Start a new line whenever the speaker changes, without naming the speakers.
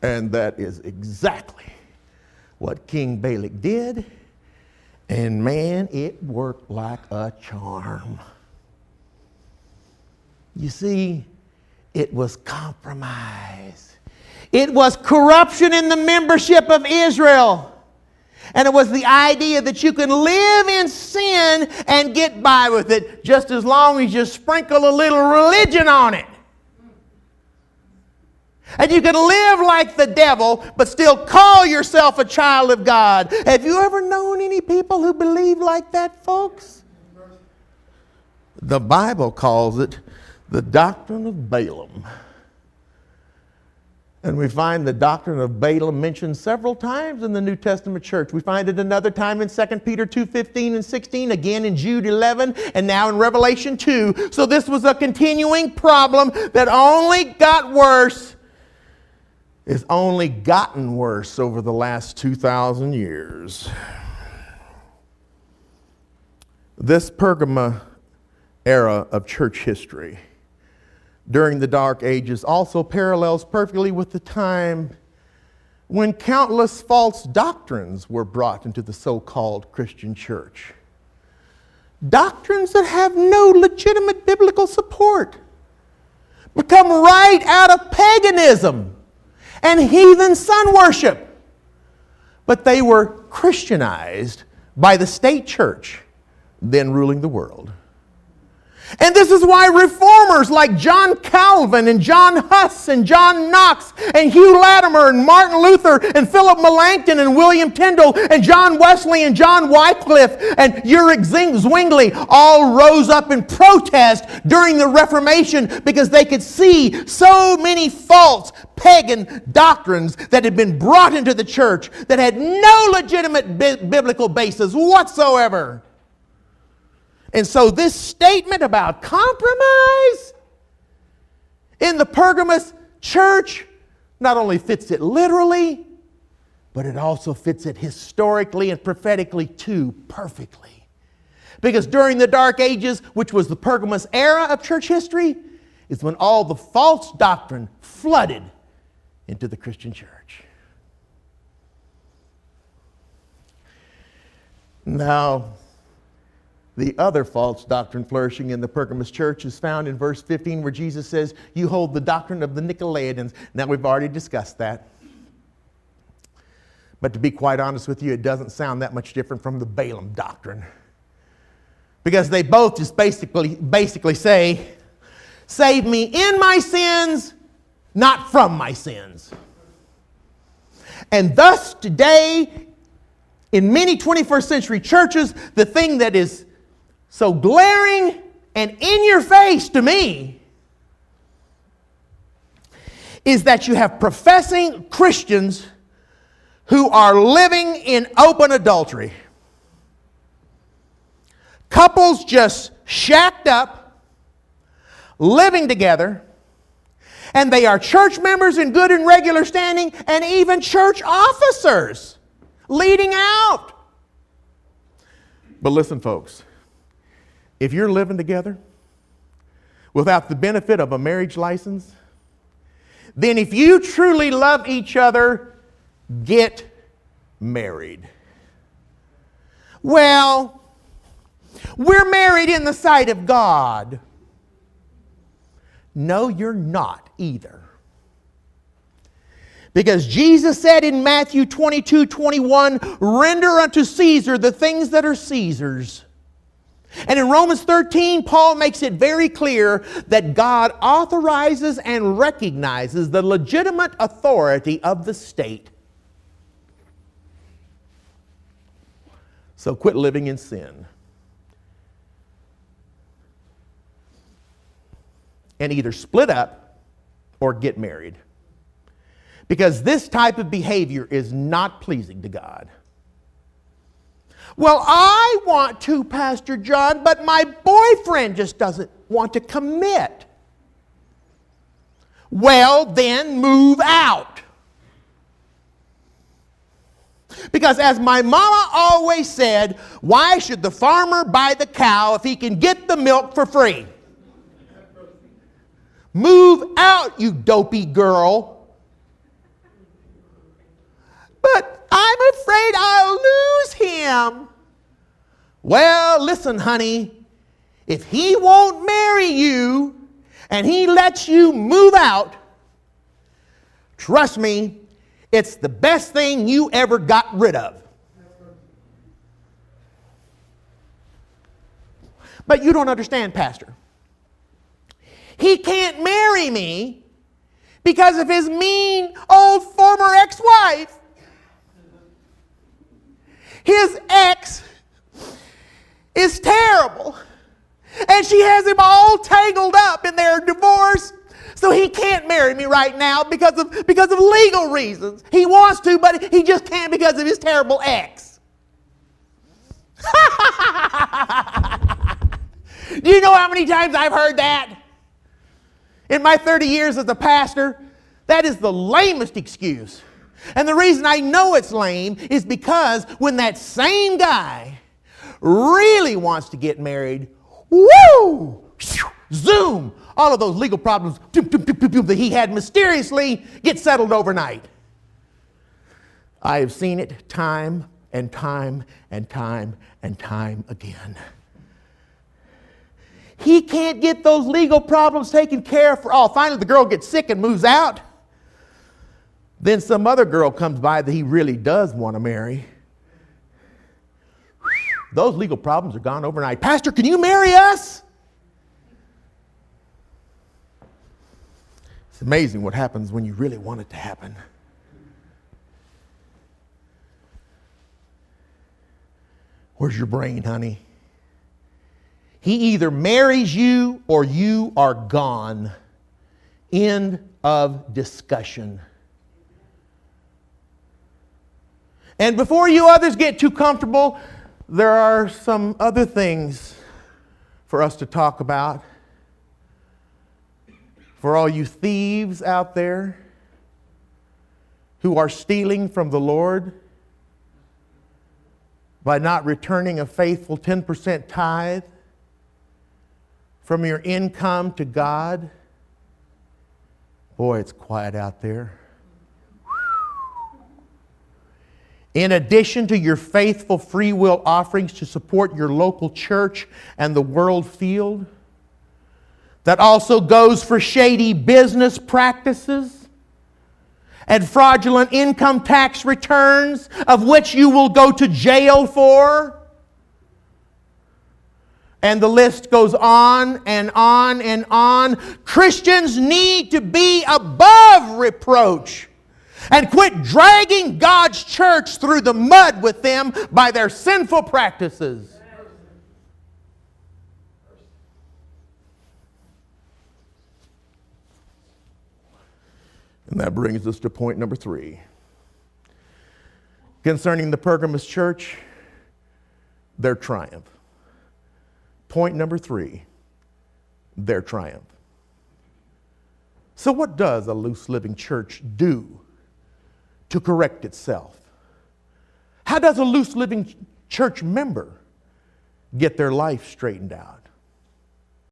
And that is exactly what King Balak did. And man, it worked like a charm. You see, it was compromise. It was corruption in the membership of Israel. And it was the idea that you can live in sin and get by with it just as long as you sprinkle a little religion on it. And you can live like the devil, but still call yourself a child of God. Have you ever known any people who believe like that, folks? The Bible calls it the doctrine of Balaam. And we find the doctrine of Balaam mentioned several times in the New Testament church. We find it another time in 2 Peter 2:15 and 16, again in Jude 11, and now in Revelation 2. So this was a continuing problem that only got worse. It's only gotten worse over the last 2,000 years. This Pergamos era of church history during the Dark Ages also parallels perfectly with the time when countless false doctrines were brought into the so-called Christian church. Doctrines that have no legitimate biblical support, but come right out of paganism and heathen sun worship. But they were Christianized by the state church then ruling the world. And this is why reformers like John Calvin and John Huss and John Knox and Hugh Latimer and Martin Luther and Philip Melanchthon and William Tyndale and John Wesley and John Wycliffe and Ulrich Zwingli all rose up in protest during the Reformation because they could see so many false pagan doctrines that had been brought into the church that had no legitimate biblical basis whatsoever. And so this statement about compromise in the Pergamos church not only fits it literally, but it also fits it historically and prophetically too perfectly. Because during the Dark Ages, which was the Pergamos era of church history, is when all the false doctrine flooded into the Christian church. Now, the other false doctrine flourishing in the Pergamos church is found in verse 15 where Jesus says, you hold the doctrine of the Nicolaitans. Now we've already discussed that. But to be quite honest with you, it doesn't sound that much different from the Balaam doctrine. Because they both just basically say, save me in my sins, not from my sins. And thus today, in many 21st century churches, the thing that is so glaring and in your face to me is that you have professing Christians who are living in open adultery. Couples just shacked up, living together, and they are church members in good and regular standing, and even church officers leading out. But listen, folks. If you're living together without the benefit of a marriage license, then if you truly love each other, get married. Well, we're married in the sight of God. No, you're not either. Because Jesus said in Matthew 22:21, render unto Caesar the things that are Caesar's. And in Romans 13, Paul makes it very clear that God authorizes and recognizes the legitimate authority of the state. So quit living in sin. And either split up or get married. Because this type of behavior is not pleasing to God. Well, I want to, Pastor John, but my boyfriend just doesn't want to commit. Well, then move out. Because as my mama always said, why should the farmer buy the cow if he can get the milk for free? Move out, you dopey girl. afraid I'll lose him. Well, listen, honey, if he won't marry you and he lets you move out, trust me, it's the best thing you ever got rid of. But you don't understand, Pastor. He can't marry me because of his mean old former ex-wife. His ex is terrible. And she has him all tangled up in their divorce. So he can't marry me right now because of legal reasons. He wants to, but he just can't because of his terrible ex. Do you know how many times I've heard that? In my 30 years as a pastor, that is the lamest excuse. And the reason I know it's lame is because when that same guy really wants to get married, woo! Zoom! All of those legal problems that he had mysteriously get settled overnight. I have seen it time and time and time and time again. He can't get those legal problems taken care of for all. Finally, the girl gets sick and moves out. Then some other girl comes by that he really does want to marry. Those legal problems are gone overnight. Pastor, can you marry us? It's amazing what happens when you really want it to happen. Where's your brain, honey? He either marries you or you are gone. End of discussion. And before you others get too comfortable, there are some other things for us to talk about. For all you thieves out there who are stealing from the Lord by not returning a faithful 10% tithe from your income to God. Boy, it's quiet out there. In addition to your faithful free will offerings to support your local church and the world field, that also goes for shady business practices and fraudulent income tax returns, of which you will go to jail for. And the list goes on and on and on. Christians need to be above reproach and quit dragging God's church through the mud with them by their sinful practices. And that brings us to point number 3. Concerning the Pergamos church, their triumph. Point number 3, their triumph. So what does a loose living church do to correct itself? How does a loose living church member get their life straightened out?